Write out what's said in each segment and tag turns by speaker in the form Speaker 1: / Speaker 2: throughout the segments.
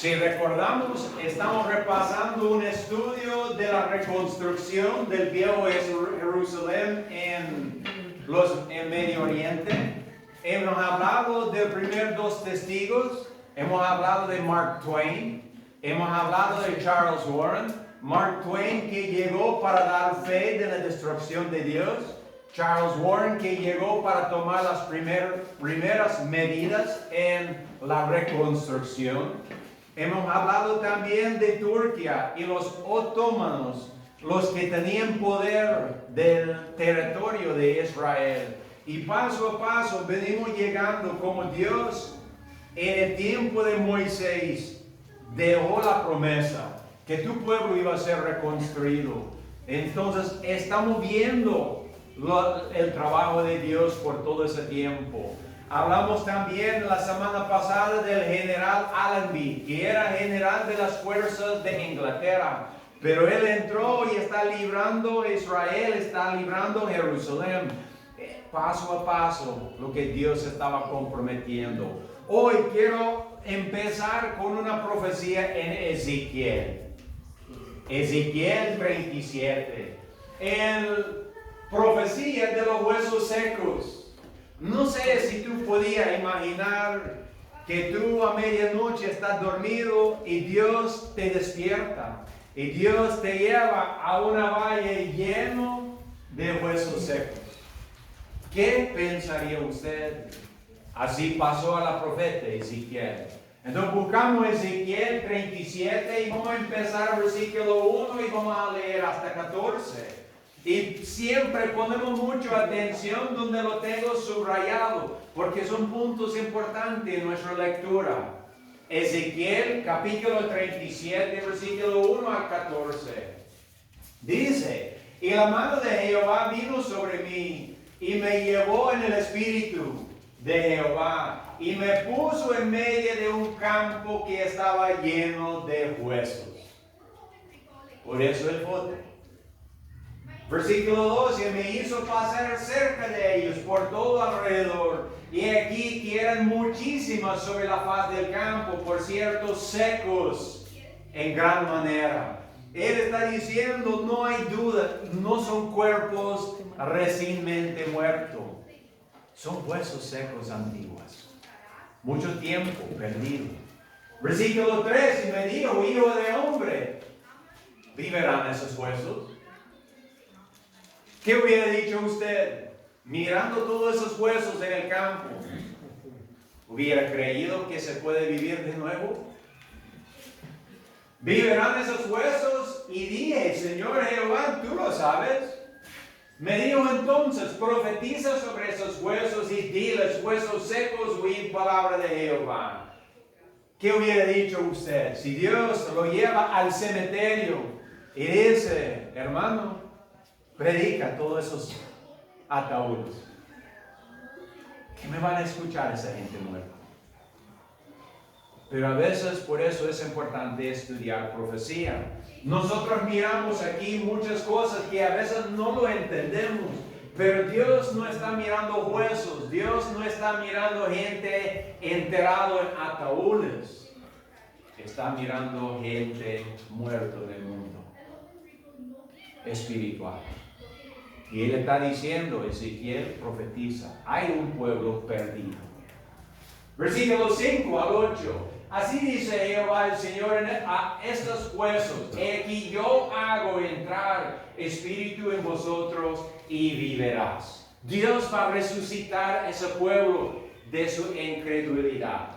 Speaker 1: Si recordamos, estamos repasando un estudio de la reconstrucción del viejo Jerusalén en Medio Oriente. Hemos hablado de los primeros dos testigos, hemos hablado de Mark Twain, hemos hablado de Charles Warren. Mark Twain, que llegó para dar fe de la destrucción de Dios. Charles Warren, que llegó para tomar las primeras medidas en la reconstrucción. Hemos hablado también de Turquía y los otomanos, los que tenían poder del territorio de Israel. Y paso a paso venimos llegando como Dios en el tiempo de Moisés dejó la promesa que tu pueblo iba a ser reconstruido. Entonces estamos viendo el trabajo de Dios por todo ese tiempo. Hablamos también la semana pasada del general Allenby, que era general de las fuerzas de Inglaterra. Pero él entró y está librando Israel, está librando Jerusalén. Paso a paso, lo que Dios estaba comprometiendo. Hoy quiero empezar con una profecía en Ezequiel. Ezequiel 37. En profecía de los huesos secos. No sé si tú podías imaginar que tú a medianoche estás dormido y Dios te despierta. Y Dios te lleva a una valle lleno de huesos secos. ¿Qué pensaría usted? Así pasó a la profeta Ezequiel. Entonces buscamos Ezequiel 37 y vamos a empezar el versículo 1 y vamos a leer hasta 14. Y siempre ponemos mucha atención donde lo tengo subrayado, porque son puntos importantes en nuestra lectura. Ezequiel capítulo 37, versículo 1 al 14. Dice, y la mano de Jehová vino sobre mí, y me llevó en el espíritu de Jehová, y me puso en medio de un campo que estaba lleno de huesos. Por eso el foto. Versículo 12, me hizo pasar cerca de ellos por todo alrededor, y aquí que eran muchísimas sobre la faz del campo, por cierto, secos en gran manera. Él está diciendo, no hay duda, no son cuerpos recientemente muertos, son huesos secos antiguos, mucho tiempo perdido. Versículo 3, y me dijo, hijo de hombre, ¿vivirán esos huesos? ¿Qué hubiera dicho usted? Mirando todos esos huesos en el campo, ¿hubiera creído que se puede vivir de nuevo? ¿Vivirán esos huesos? Y dije, Señor Jehová, tú lo sabes. Me dijo entonces, profetiza sobre esos huesos y diles, huesos secos, oíd palabra de Jehová. ¿Qué hubiera dicho usted? Si Dios lo lleva al cementerio y dice, hermano, predica todos esos ataúdes. ¿Qué me van a escuchar esa gente muerta? Pero a veces por eso es importante estudiar profecía. Nosotros miramos aquí muchas cosas que a veces no lo entendemos. Pero Dios no está mirando huesos. Dios no está mirando gente enterrada en ataúdes. Está mirando gente muerta del mundo espiritual. Y él está diciendo, Ezequiel profetiza, hay un pueblo perdido. Versículo 5 al 8. Así dice Jehová el Señor a estos huesos, he aquí yo hago entrar espíritu en vosotros y vivirás. Dios va a resucitar a ese pueblo de su incredulidad.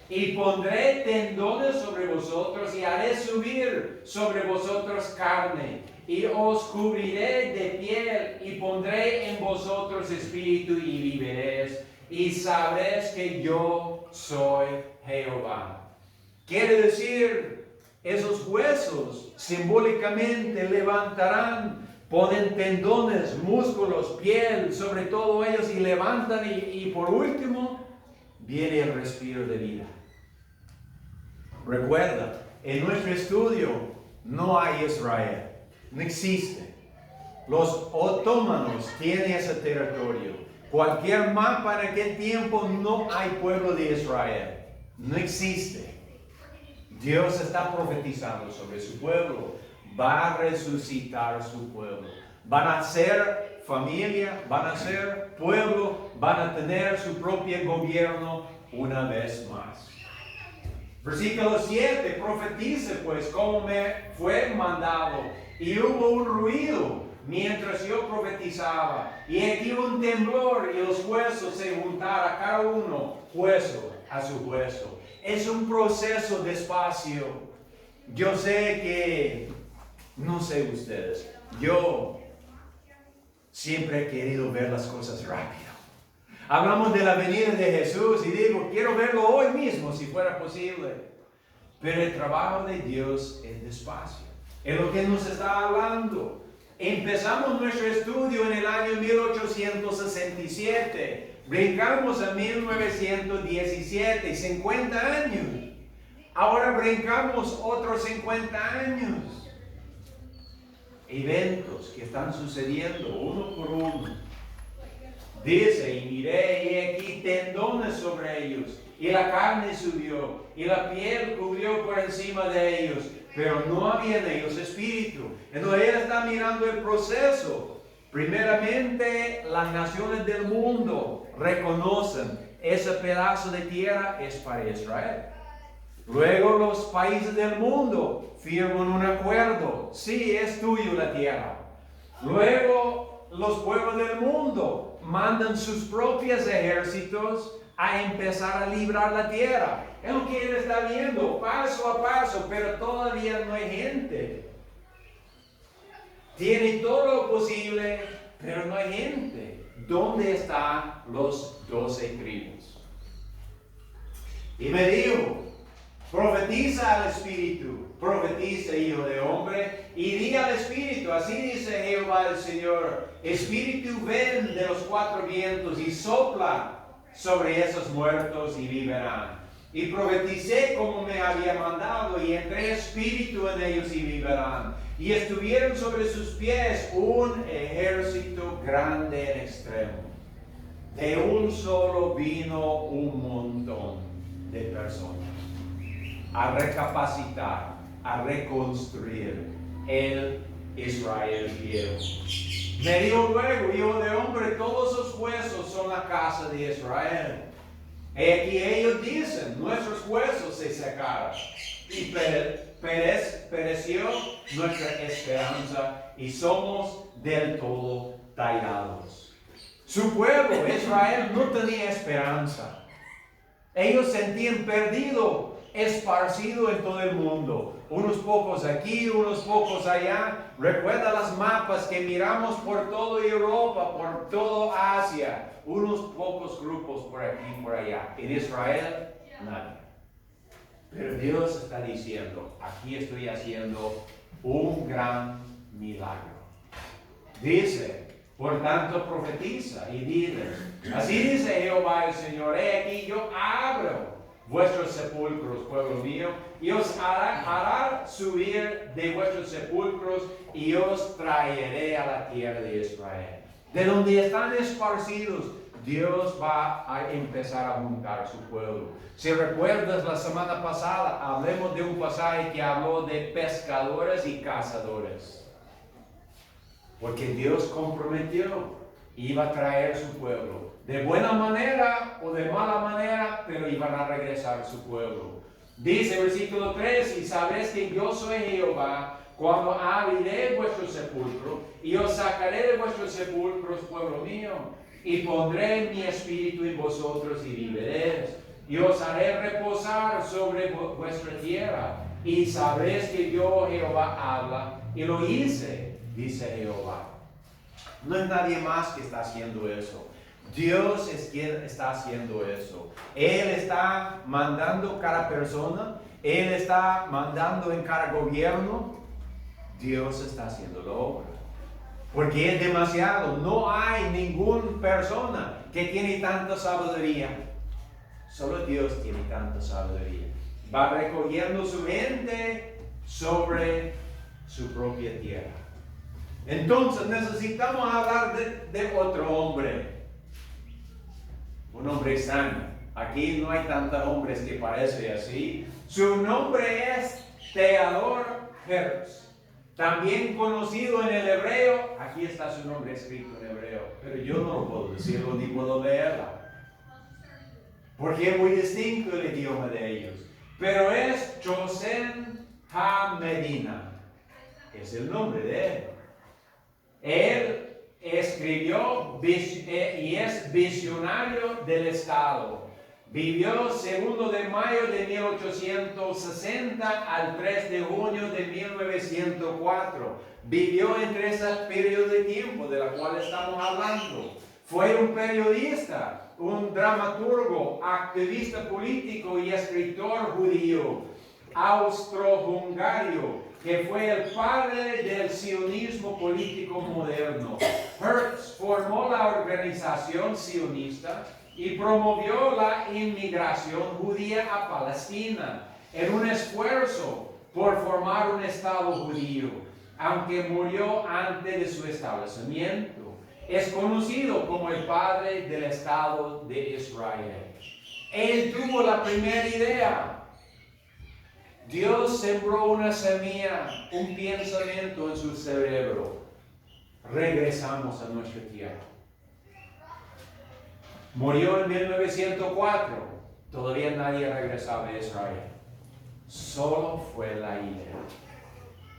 Speaker 1: Y pondré tendones sobre vosotros y haré subir sobre vosotros carne. Y os cubriré de piel y pondré en vosotros espíritu y viviréis. Y sabréis que yo soy Jehová. Quiere decir, esos huesos simbólicamente levantarán, ponen tendones, músculos, piel sobre todo ellos y levantan y por último viene el respiro de vida. Recuerda, en nuestro estudio no hay Israel, no existe. Los otomanos tienen ese territorio. Cualquier mapa en aquel tiempo no hay pueblo de Israel, no existe. Dios está profetizando sobre su pueblo. Va a resucitar su pueblo. Van a ser familia, van a ser pueblo, van a tener su propio gobierno una vez más. Versículo 7, profetice pues como me fue mandado. Y hubo un ruido mientras yo profetizaba. Y aquí un temblor y los huesos se juntaron, cada uno hueso a su hueso. Es un proceso despacio. Yo sé que, no sé ustedes, yo siempre he querido ver las cosas rápido. Hablamos de la venida de Jesús y digo, quiero verlo hoy mismo si fuera posible. Pero el trabajo de Dios es despacio. Es lo que nos está hablando. Empezamos nuestro estudio en el año 1867. Brincamos a 1917, 50 años. Ahora brincamos otros 50 años. Eventos que están sucediendo uno por uno. Dice, y miré, y aquí tendones sobre ellos, y la carne subió, y la piel cubrió por encima de ellos, pero no había en ellos espíritu. Entonces él está mirando el proceso. Primeramente, las naciones del mundo reconocen ese pedazo de tierra es para Israel. Luego los países del mundo firman un acuerdo. Sí, es tuyo la tierra. Luego los pueblos del mundo mandan sus propios ejércitos a empezar a librar la tierra. Es lo que él está viendo, paso a paso, pero todavía no hay gente. Tiene todo lo posible, pero no hay gente. ¿Dónde están los 12 tribus? Y me dijo, profetiza al Espíritu, profetiza, hijo de hombre, y di al Espíritu, así dice Jehová el Señor, Espíritu, ven de los 4 vientos y sopla sobre esos muertos y vivirán. Y profeticé como me había mandado, y entré espíritu en ellos y vivirán. Y estuvieron sobre sus pies un ejército grande en extremo. De un solo vino un montón de personas a recapacitar, a reconstruir el Israel viejo. Me dijo luego, hijo de hombre, todos los huesos son la casa de Israel. Y aquí ellos dicen, nuestros huesos se secaron y pereció nuestra esperanza y somos del todo tallados. Su pueblo, Israel, no tenía esperanza. Ellos sentían perdido, esparcido en todo el mundo. Unos pocos aquí, unos pocos allá. Recuerda los mapas que miramos por toda Europa, por toda Asia. Unos pocos grupos por aquí y por allá. En Israel, nadie. Pero Dios está diciendo, aquí estoy haciendo un gran milagro. Dice, por tanto profetiza y dile, así dice Jehová el Señor, he aquí yo abro vuestros sepulcros, pueblo mío, y os hará subir de vuestros sepulcros y os traeré a la tierra de Israel. De donde están esparcidos, Dios va a empezar a juntar su pueblo. Si recuerdas la semana pasada, hablemos de un pasaje que habló de pescadores y cazadores. Porque Dios comprometió, iba a traer su pueblo. De buena manera o de mala manera, pero iban a regresar a su pueblo. Dice versículo 3, y sabéis que yo soy Jehová, cuando abriré vuestro sepulcro, y os sacaré de vuestros sepulcros, pueblo mío, y pondré mi espíritu en vosotros y viviréis, y os haré reposar sobre vuestra tierra, y sabréis que yo Jehová habla, y lo hice, dice Jehová. No es nadie más que está haciendo eso. Dios es quien está haciendo eso. Él está mandando cada persona. Él está mandando en cada gobierno. Dios está haciendo la obra. Porque es demasiado. No hay ninguna persona que tiene tanta sabiduría. Solo Dios tiene tanta sabiduría. Va recogiendo su gente sobre su propia tierra. Entonces necesitamos hablar de otro hombre. Un hombre extraño. Aquí no hay tantos hombres que parecen así. Su nombre es Theodor Herz, también conocido en el hebreo. Aquí está su nombre escrito en hebreo, pero yo no lo puedo decirlo ni puedo leerla, porque es muy distinto el idioma de ellos. Pero es Chosen HaMedina, es el nombre de él. Él escribió y es visionario del Estado. Vivió 2 de mayo de 1860 al 3 de junio de 1904. Vivió entre ese periodo de tiempo de la cual estamos hablando. Fue un periodista, un dramaturgo, activista político y escritor judío, austrohungario, que fue el padre del sionismo político moderno. Herz formó la organización sionista y promovió la inmigración judía a Palestina en un esfuerzo por formar un Estado judío, aunque murió antes de su establecimiento. Es conocido como el padre del Estado de Israel. Él tuvo la primera idea. Dios sembró una semilla, un pensamiento en su cerebro. Regresamos a nuestra tierra. Murió en 1904. Todavía nadie regresaba a Israel. Solo fue la idea.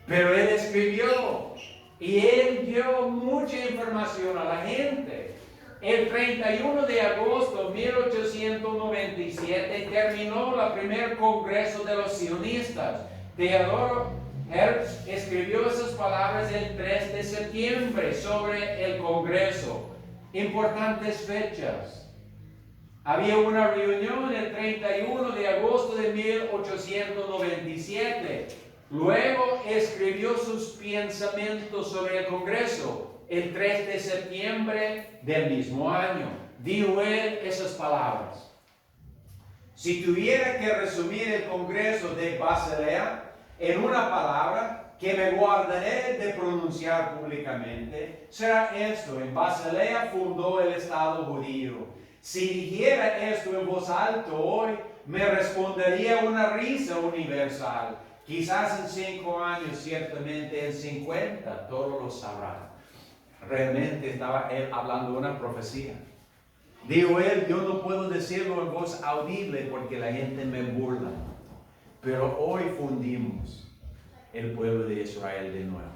Speaker 1: Pero él escribió y él dio mucha información a la gente. El 31 de agosto de 1897 terminó el primer congreso de los sionistas. Theodor Herz escribió esas palabras el 3 de septiembre sobre el congreso. Importantes fechas. Había una reunión el 31 de agosto de 1897. Luego escribió sus pensamientos sobre el Congreso el 3 de septiembre del mismo año. Dijo él esas palabras. Si tuviera que resumir el Congreso de Basilea en una palabra que me guardaré de pronunciar públicamente, será esto: en Basilea fundó el Estado judío. Si dijera esto en voz alta hoy, me respondería una risa universal. Quizás en 5 años, ciertamente en 50, todos lo sabrán. Realmente estaba él hablando una profecía. Dijo él, yo no puedo decirlo en voz audible porque la gente me burla. Pero hoy fundimos el pueblo de Israel de nuevo.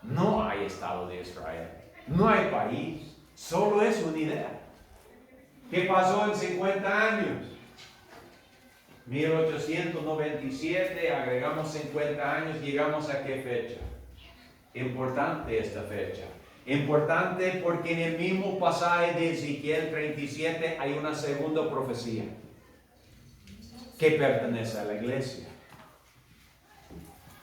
Speaker 1: No hay Estado de Israel. No hay país. Solo es una idea. ¿Qué pasó en 50 años? 1897, agregamos 50 años, llegamos a qué fecha. Importante esta fecha. Importante porque en el mismo pasaje de Ezequiel 37 hay una segunda profecía que pertenece a la iglesia.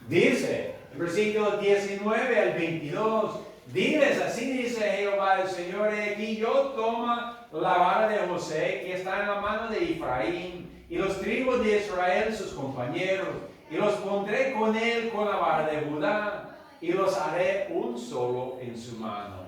Speaker 1: Dice, versículo 19 al 22, diles, así dice Jehová el Señor, aquí yo toma la vara de José que está en la mano de Efraín, y los tribus de Israel sus compañeros, y los pondré con él con la vara de Judá, y los haré un solo en su mano,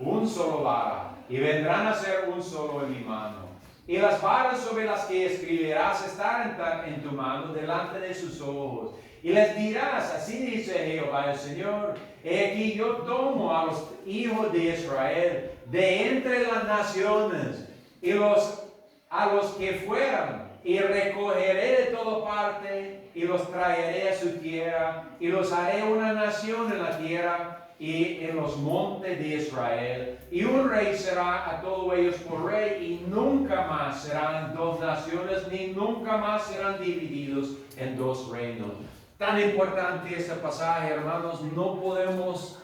Speaker 1: un solo vara, y vendrán a ser un solo en mi mano. Y las varas sobre las que escribirás estarán en tu mano delante de sus ojos. Y les dirás, así dice Jehová el Señor, he aquí yo tomo a los hijos de Israel de entre las naciones, y a los que fueran, y recogeré de toda parte, y los traeré a su tierra, y los haré una nación en la tierra y en los montes de Israel. Y un rey será a todos ellos por rey, y nunca más serán 2 naciones, ni nunca más serán divididos en 2 reinos. Tan importante este pasaje, hermanos, no podemos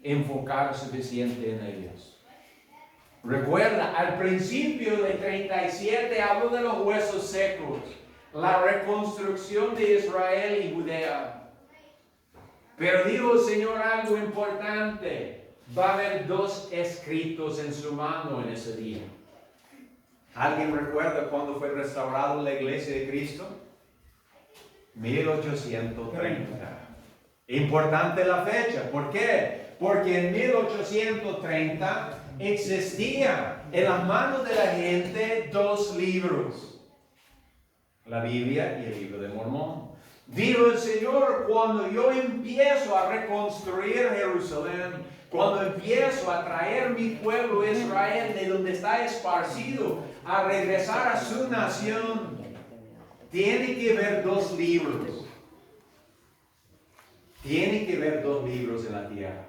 Speaker 1: enfocar suficiente en ellos. Recuerda, al principio de 37 hablo de los huesos secos, la reconstrucción de Israel y Judea. Pero dijo el Señor algo importante: va a haber 2 escritos en su mano en ese día. ¿Alguien recuerda cuándo fue restaurada la iglesia de Cristo? 1830. Importante la fecha. ¿Por qué? Porque en 1830 existía en las manos de la gente 2 libros. la Biblia y el libro de Mormón. Dijo el Señor, cuando yo empiezo a reconstruir Jerusalén, cuando empiezo a traer mi pueblo Israel de donde está esparcido, a regresar a su nación, tiene que haber dos libros. Tiene que haber dos libros en la tierra.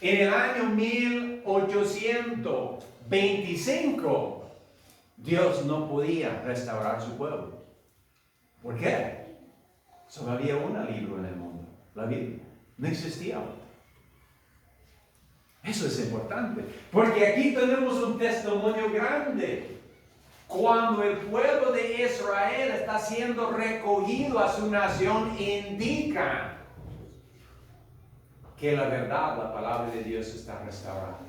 Speaker 1: En el año 1825, Dios no podía restaurar su pueblo. ¿Por qué? Solo había un libro en el mundo, la Biblia. No existía otro. Eso es importante, porque aquí tenemos un testimonio grande. Cuando el pueblo de Israel está siendo recogido a su nación, indica que la verdad, la palabra de Dios está restaurada.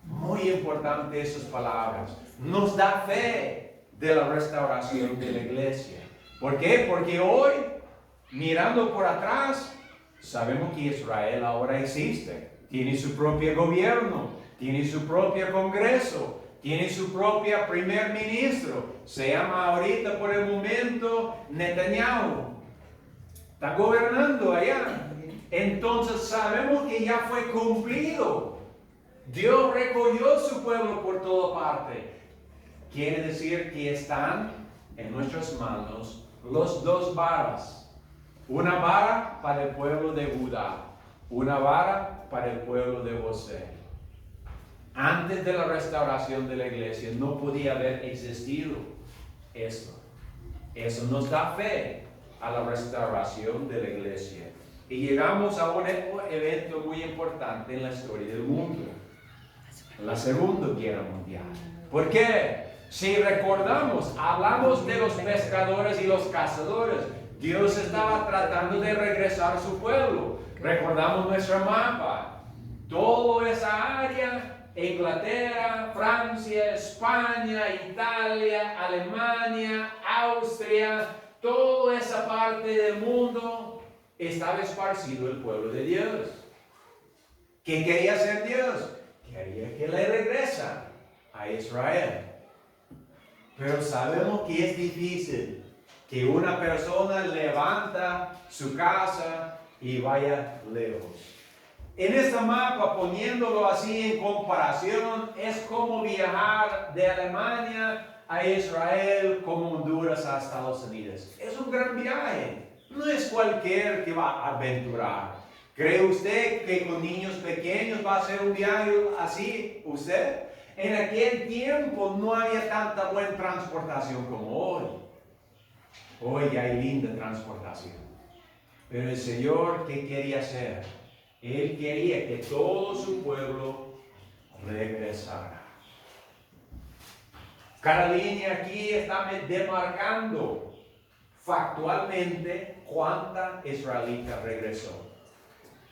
Speaker 1: Muy importante esas palabras. Nos da fe de la restauración de la iglesia. ¿Por qué? Porque hoy, mirando por atrás, sabemos que Israel ahora existe. Tiene su propio gobierno, tiene su propio congreso, tiene su propio primer ministro. Se llama ahorita por el momento Netanyahu. Está gobernando allá. Entonces sabemos que ya fue cumplido. Dios recogió su pueblo por toda parte. Quiere decir que están en nuestras manos los dos varas. Una vara para el pueblo de Judá, una vara para el pueblo de José. Antes de la restauración de la iglesia no podía haber existido esto. Eso nos da fe a la restauración de la iglesia. Y llegamos a un evento muy importante en la historia del mundo, la Segunda Guerra Mundial. ¿Por qué? Si recordamos, hablamos de los pescadores y los cazadores. Dios estaba tratando de regresar a su pueblo. Recordamos nuestro mapa. Toda esa área, Inglaterra, Francia, España, Italia, Alemania, Austria, toda esa parte del mundo, estaba esparcido el pueblo de Dios. ¿Qué quería hacer Dios? Quería que le regresa a Israel. Pero sabemos que es difícil que una persona levanta su casa y vaya lejos. En este mapa, poniéndolo así en comparación, es como viajar de Alemania a Israel, como Honduras a Estados Unidos. Es un gran viaje. No es cualquier que va a aventurar. ¿Cree usted que con niños pequeños va a ser un viaje así? ¿Usted? En aquel tiempo no había tanta buena transportación como hoy. Hoy hay linda transportación. Pero el Señor, ¿qué quería hacer? Él quería que todo su pueblo regresara. Cada línea aquí está demarcando factualmente cuánta israelita regresó.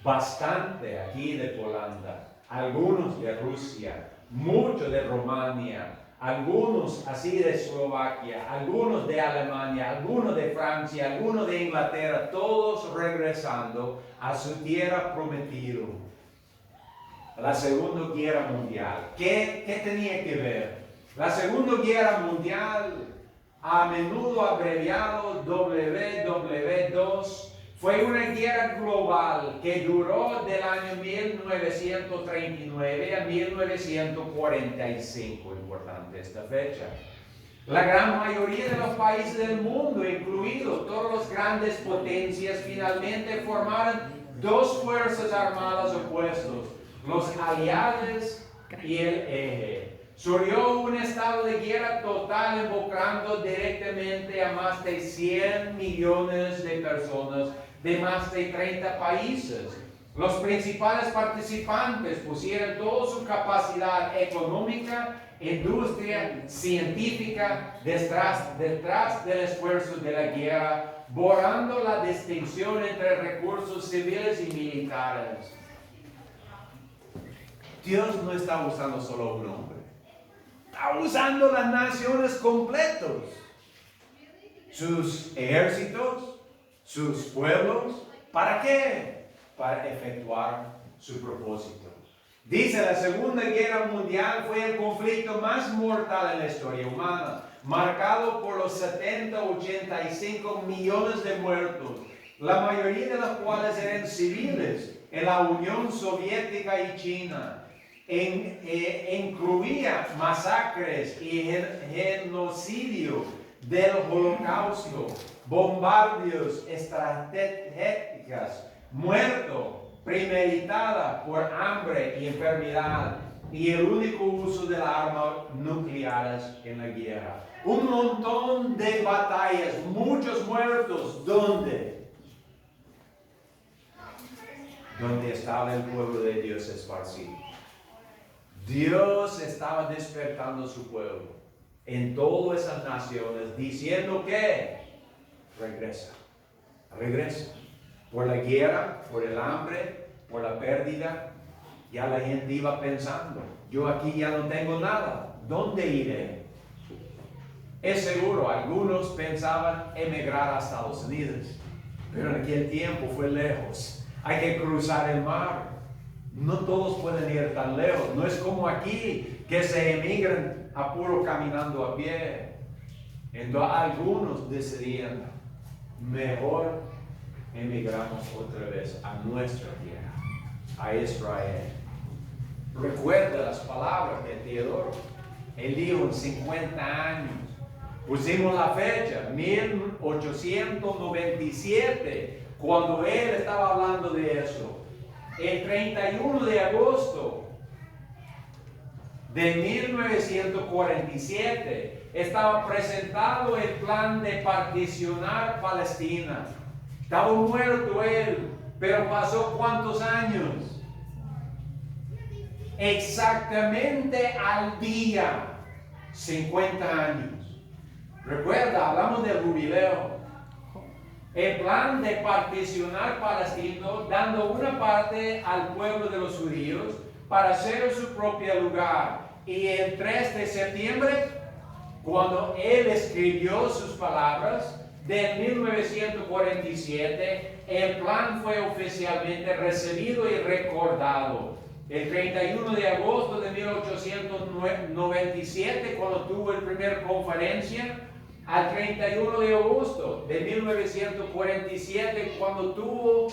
Speaker 1: Bastante aquí de Holanda, algunos de Rusia, muchos de Rumania, algunos así de Eslovaquia, algunos de Alemania, algunos de Francia, algunos de Inglaterra, todos regresando a su tierra prometida. La Segunda Guerra Mundial. ¿Qué tenía que ver? La Segunda Guerra Mundial, a menudo abreviado WW2, fue una guerra global que duró del año 1939 a 1945, importante esta fecha. La gran mayoría de los países del mundo, incluidos todas las grandes potencias, finalmente formaron dos fuerzas armadas opuestas, los aliados y el eje. Surgió un estado de guerra total invocando directamente a más de 100 millones de personas de más de 30 países. Los principales participantes pusieron toda su capacidad económica, industria, científica detrás del esfuerzo de la guerra, borrando la distinción entre recursos civiles y militares. Dios no está usando solo un hombre. Está usando las naciones completas, sus ejércitos, sus pueblos. ¿Para qué? Para efectuar su propósito. Dice, la Segunda Guerra Mundial fue el conflicto más mortal en la historia humana. marcado por los 85 millones de muertos, la mayoría de los cuales eran civiles en la Unión Soviética y China. Incluía masacres y genocidio del Holocausto, bombardeos estratégicos, muerto premeditada por hambre y enfermedad, y el único uso de las armas nucleares en la guerra. Un montón de batallas, muchos muertos. ¿Dónde? Donde estaba el pueblo de Dios esparcido. Dios estaba despertando su pueblo en todas esas naciones, diciendo que regresa, regresa. Por la guerra, por el hambre, por la pérdida. Ya la gente iba pensando, yo aquí ya no tengo nada, ¿dónde iré? Es seguro, algunos pensaban emigrar a Estados Unidos, pero en aquel tiempo fue lejos. Hay que cruzar el mar. No todos pueden ir tan lejos. No es como aquí, que se emigran a puro caminando a pie. Entonces algunos decidían, mejor emigramos otra vez a nuestra tierra, a Israel. Recuerda las palabras de Teodoro. Él dijo en 50 años. Pusimos la fecha, 1897, cuando él estaba hablando de eso. El 31 de agosto de 1947 estaba presentado el plan de particionar Palestina. Estaba muerto él, pero pasó ¿cuántos años? Exactamente al día, 50 años. Recuerda, hablamos del jubileo. El plan de particionar Palestina, dando una parte al pueblo de los judíos para hacer su propio lugar. Y el 3 de septiembre, cuando él escribió sus palabras, de 1947, el plan fue oficialmente recibido y recordado. El 31 de agosto de 1897, cuando tuvo la primera conferencia, al 31 de agosto de 1947, cuando tuvo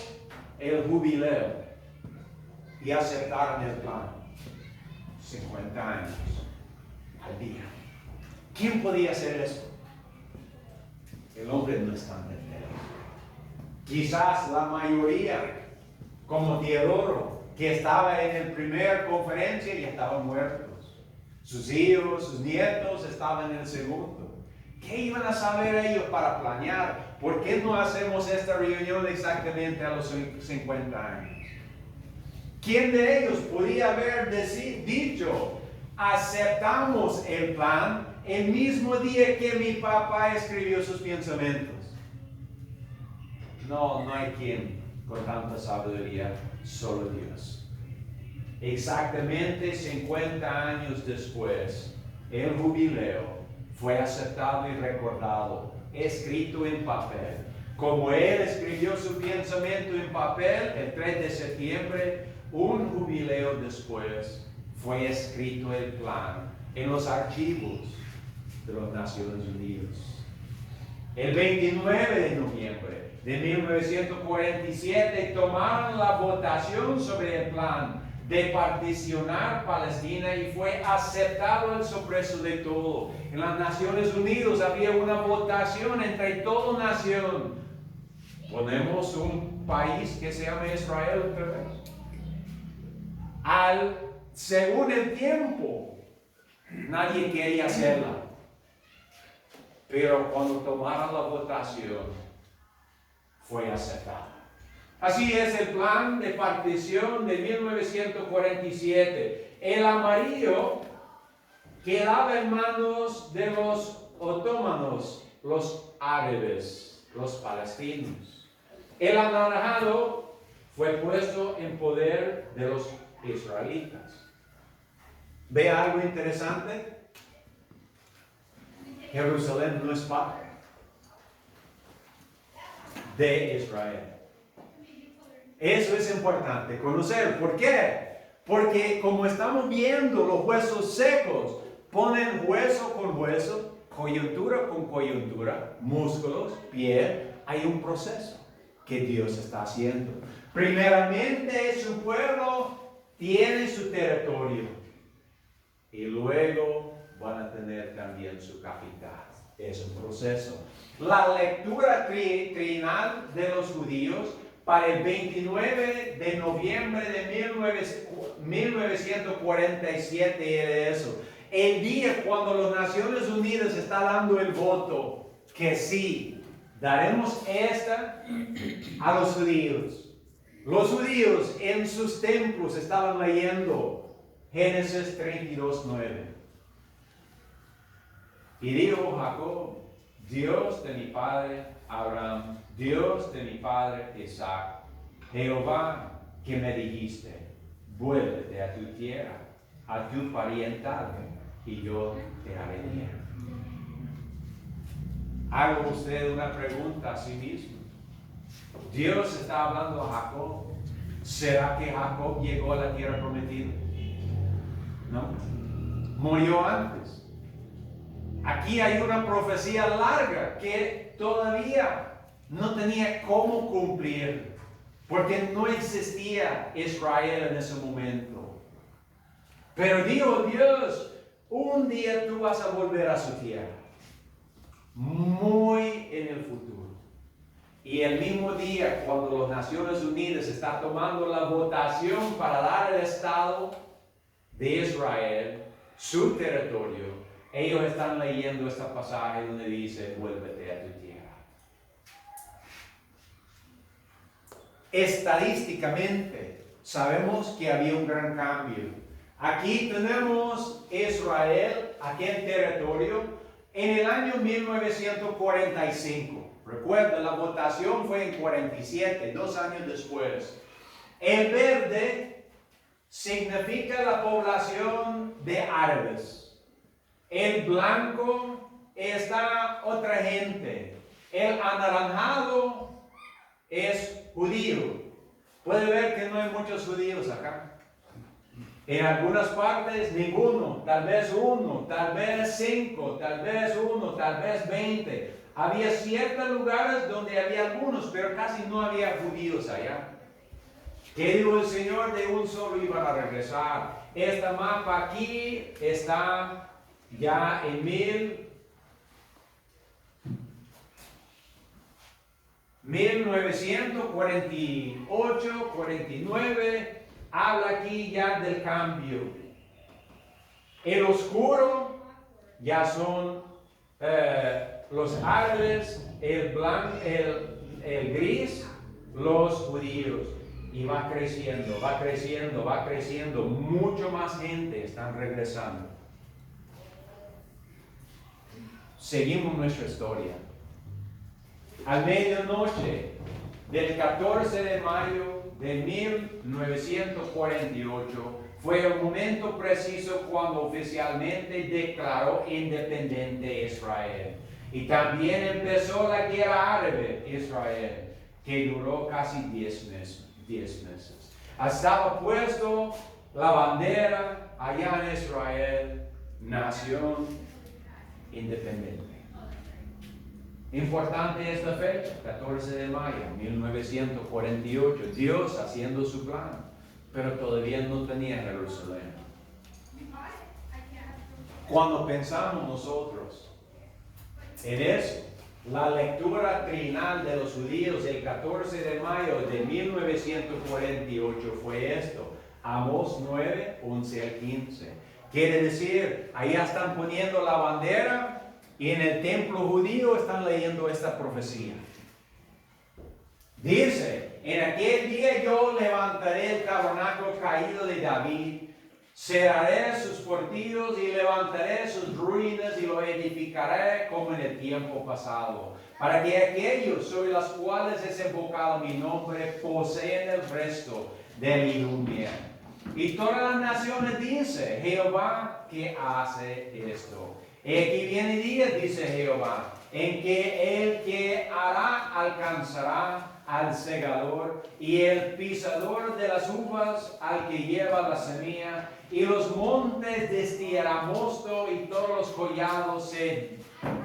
Speaker 1: el jubileo, y aceptaron el plan. 50 años al día. ¿Quién podía hacer eso? El hombre no es tan entero. Quizás la mayoría, como Teodoro, que estaba en la primera conferencia y estaban muertos. Sus hijos, sus nietos estaban en el segundo. ¿Qué iban a saber ellos para planear? ¿Por qué no hacemos esta reunión exactamente a los 50 años? ¿Quién de ellos podía haber dicho, aceptamos el plan el mismo día que mi papá escribió sus pensamientos? No hay quien con tanta sabiduría, solo Dios. Exactamente 50 años después, el jubileo fue aceptado y recordado, escrito en papel. Como él escribió su pensamiento en papel, el 3 de septiembre, un jubileo después, fue escrito el plan en los archivos de las Naciones Unidas. El 29 de noviembre de 1947 tomaron la votación sobre el plan de particionar Palestina y fue aceptado el sorpreso de todo. En las Naciones Unidas había una votación entre toda nación. Ponemos un país que se llama Israel otra vez. Según el tiempo, nadie quería hacerla. Pero cuando tomaron la votación, fue aceptada. Así es el plan de partición de 1947. El amarillo quedaba en manos de los otomanos, los árabes, los palestinos. El anaranjado fue puesto en poder de los israelitas. ¿Ve algo interesante? Jerusalén no es parte de Israel. Eso es importante conocer. ¿Por qué? Porque como estamos viendo los huesos secos, ponen hueso con hueso, coyuntura con coyuntura, músculos, piel, hay un proceso que Dios está haciendo. Primeramente, su pueblo tiene su territorio y luego van a tener también su capital. Es un proceso. La lectura trinal de los judíos para el 29 de noviembre de 1947 era eso. El día cuando las Naciones Unidas está dando el voto que sí, daremos esta a los judíos. Los judíos en sus templos estaban leyendo Génesis 32:9. Y dijo Jacob, Dios de mi padre Abraham, Dios de mi padre Isaac, Jehová que me dijiste, vuélvete a tu tierra, a tu parientado, y yo te haré bien. Haga usted una pregunta a sí mismo. Dios está hablando a Jacob. ¿Será que Jacob llegó a la tierra prometida? No. Murió antes. Aquí hay una profecía larga que todavía no tenía cómo cumplir, porque no existía Israel en ese momento. Pero dijo Dios, un día tú vas a volver a su tierra, muy en el futuro. Y el mismo día, cuando las Naciones Unidas está tomando la votación para dar el Estado de Israel, su territorio, ellos están leyendo este pasaje donde dice, vuélvete a tu tierra. Estadísticamente, sabemos que había un gran cambio. Aquí tenemos Israel, aquí en territorio, en el año 1945. Recuerda, la votación fue en 47, 2 años después. El verde significa la población de árabes. El blanco está otra gente. El anaranjado es judío. Puede ver que no hay muchos judíos acá. En algunas partes ninguno, tal vez 1, tal vez 5, tal vez 1, tal vez 20. Había ciertos lugares donde había algunos, pero casi no había judíos allá. ¿Qué dijo el Señor? De un solo iban a regresar. Esta mapa aquí está ya en 1948, 49. Habla aquí ya del cambio. El oscuro ya son los árabes, el blanco, el gris, los judíos. Y va creciendo, va creciendo, va creciendo. Mucho más gente están regresando. Seguimos nuestra historia. A medianoche del 14 de mayo de 1948 fue el momento preciso cuando oficialmente declaró independiente Israel. Y también empezó la guerra árabe Israel, que duró casi 10 meses. Estaba puesto la bandera allá en Israel, nación independiente. Importante esta fecha, 14 de mayo de 1948, Dios haciendo su plan, pero todavía no tenía Jerusalén. Cuando pensamos nosotros en eso, la lectura trinal de los judíos el 14 de mayo de 1948 fue esto, Amós 9, 11 al 15. Quiere decir, allá están poniendo la bandera y en el templo judío están leyendo esta profecía. Dice, en aquel día yo levantaré el tabernáculo caído de David, cerraré sus portillos y levantaré sus ruinas y lo edificaré como en el tiempo pasado, para que aquellos sobre los cuales es invocado mi nombre posean el resto del Ilumia. Y todas las naciones dice, Jehová que hace esto. Y aquí viene día, dice Jehová, en que el que hará alcanzará al segador y el pisador de las uvas al que lleva la semilla, y los montes destiará mosto y todos los collados se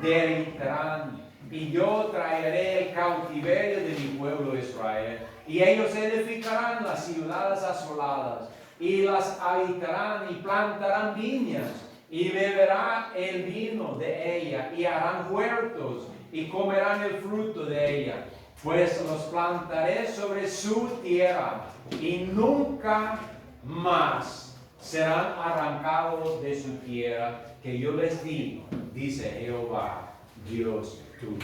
Speaker 1: derritarán, y yo traeré el cautiverio de mi pueblo Israel, y ellos edificarán las ciudades asoladas, y las habitarán y plantarán viñas, y beberán el vino de ella, y harán huertos, y comerán el fruto de ella, pues los plantaré sobre su tierra, y nunca más serán arrancados de su tierra que yo les di, dice Jehová, Dios tuyo.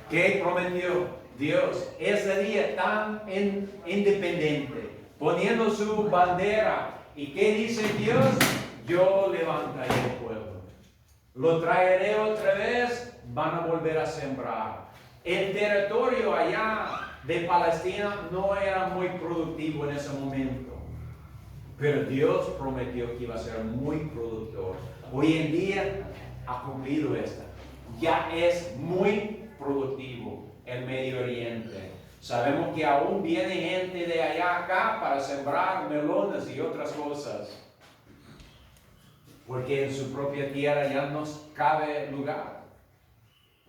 Speaker 1: ¿Qué prometió Dios? Ese día tan independiente, poniendo su bandera. ¿Y qué dice Dios? Yo levantaré el pueblo. Lo traeré otra vez, van a volver a sembrar. El territorio allá de Palestina no era muy productivo en ese momento. Pero Dios prometió que iba a ser muy productor. Hoy en día ha cumplido esta. Ya es muy productivo el Medio Oriente. Sabemos que aún viene gente de allá acá para sembrar melones y otras cosas. Porque en su propia tierra ya no cabe lugar.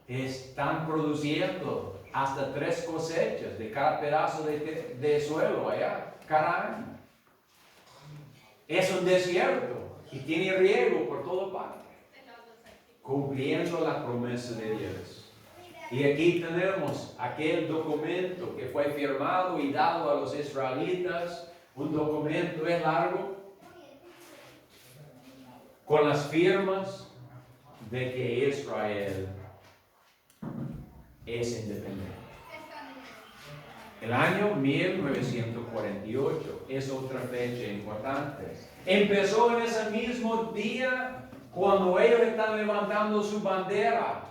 Speaker 1: Están produciendo hasta 3 cosechas de cada pedazo de suelo allá, cada año. Es un desierto y tiene riego por toda parte, cumpliendo la promesa de Dios. Y aquí tenemos aquel documento que fue firmado y dado a los israelitas. Un documento es largo, con las firmas de que Israel es independiente. El año 1948 es otra fecha importante. Empezó en ese mismo día cuando ellos están levantando su bandera.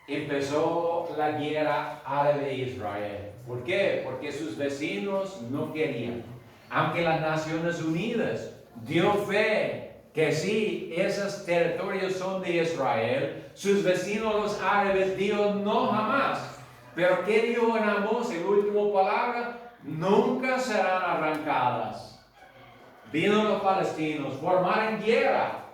Speaker 1: Empezó la guerra árabe-Israel. ¿Por qué? Porque sus vecinos no querían. Aunque las Naciones Unidas dio fe que sí, esos territorios son de Israel, sus vecinos los árabes dijeron no jamás. Pero ¿qué dijo en Amós, el último palabra? Nunca serán arrancadas. Vino los palestinos, formaron guerra.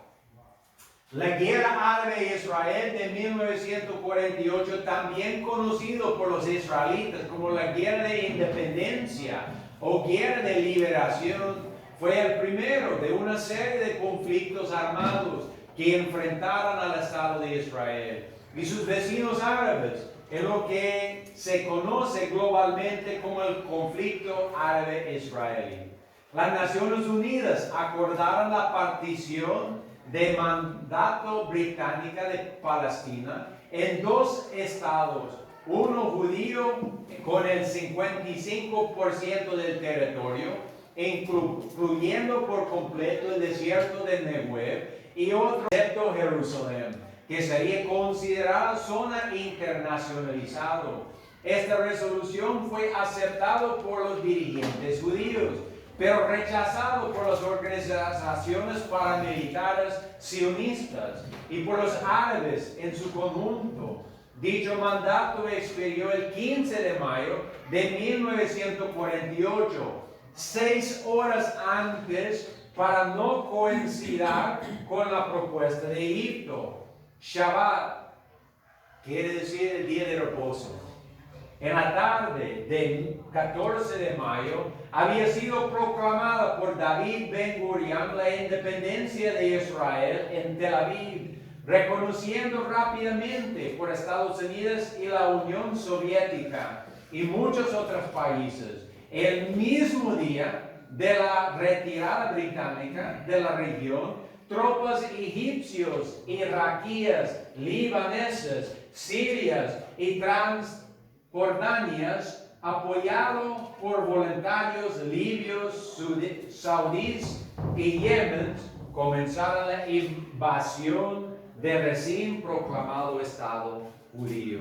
Speaker 1: La guerra árabe-israel de 1948, también conocido por los israelitas como la guerra de independencia o guerra de liberación, fue el primero de una serie de conflictos armados que enfrentaron al Estado de Israel y sus vecinos árabes, en lo que se conoce globalmente como el conflicto árabe-israelí. Las Naciones Unidas acordaron la partición de mandato británica de Palestina en 2 estados, uno judío con el 55% del territorio, incluyendo por completo el desierto de Negev, y otro excepto Jerusalén, que sería considerada zona internacionalizada. Esta resolución fue aceptada por los dirigentes judíos, pero rechazado por las organizaciones paramilitares sionistas y por los árabes en su conjunto. Dicho mandato expiró el 15 de mayo de 1948, 6 horas antes, para no coincidir con la propuesta de Egipto. Shabbat quiere decir el día de reposo. En la tarde del 14 de mayo había sido proclamada por David Ben-Gurion la independencia de Israel en Tel Aviv, reconociendo rápidamente por Estados Unidos y la Unión Soviética y muchos otros países. El mismo día de la retirada británica de la región, tropas egipcios, iraquíes, libaneses, sirias y transjordanias, apoyado por voluntarios libios, saudíes y yemeníes, comenzaron la invasión del recién proclamado Estado judío.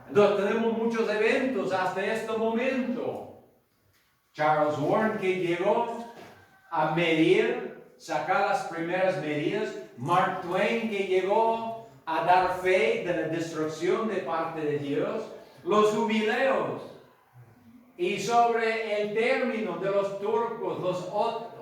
Speaker 1: Entonces tenemos muchos eventos hasta este momento. Charles Warren, que llegó a medir, sacar las primeras medidas. Mark Twain, que llegó a dar fe de la destrucción de parte de Dios. Los jubileos. Y sobre el término de los turcos, los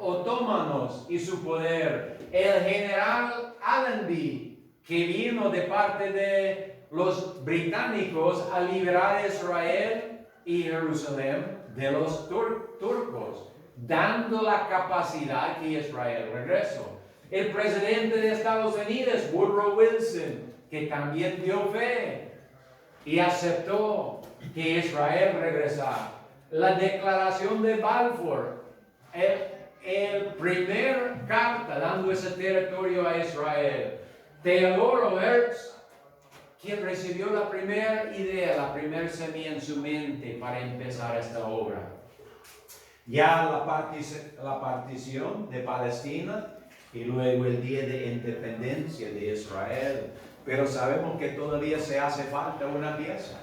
Speaker 1: otomanos y su poder. El general Allenby, que vino de parte de los británicos a liberar a Israel y Jerusalén de los turcos, dando la capacidad que Israel regresó. El presidente de Estados Unidos, Woodrow Wilson, que también dio fe y aceptó que Israel regresara. La declaración de Balfour, el primer carta dando ese territorio a Israel. Theodore Herz, quien recibió la primera idea, la primera semilla en su mente para empezar esta obra. Ya la partición de Palestina y luego el día de independencia de Israel. Pero sabemos que todavía se hace falta una pieza.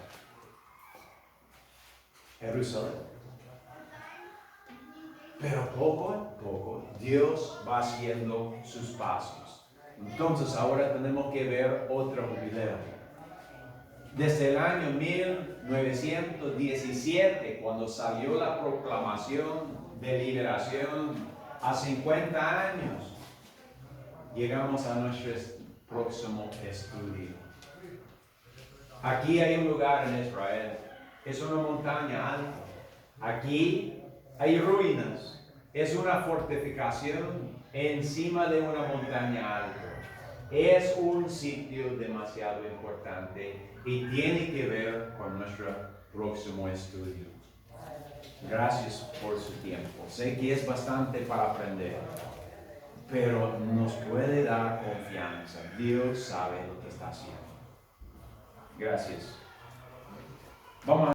Speaker 1: Jerusalén. Pero poco a poco Dios va haciendo sus pasos. Entonces ahora tenemos que ver otro video. Desde el año 1917, cuando salió la proclamación de liberación, a 50 años, llegamos a nuestro próximo estudio. Aquí hay un lugar en Israel, es una montaña alta. Aquí hay ruinas, es una fortificación encima de una montaña alta. Es un sitio demasiado importante y tiene que ver con nuestro próximo estudio. Gracias por su tiempo. Sé que es bastante para aprender, pero nos puede dar confianza. Dios sabe lo que está haciendo. Gracias. Vamos a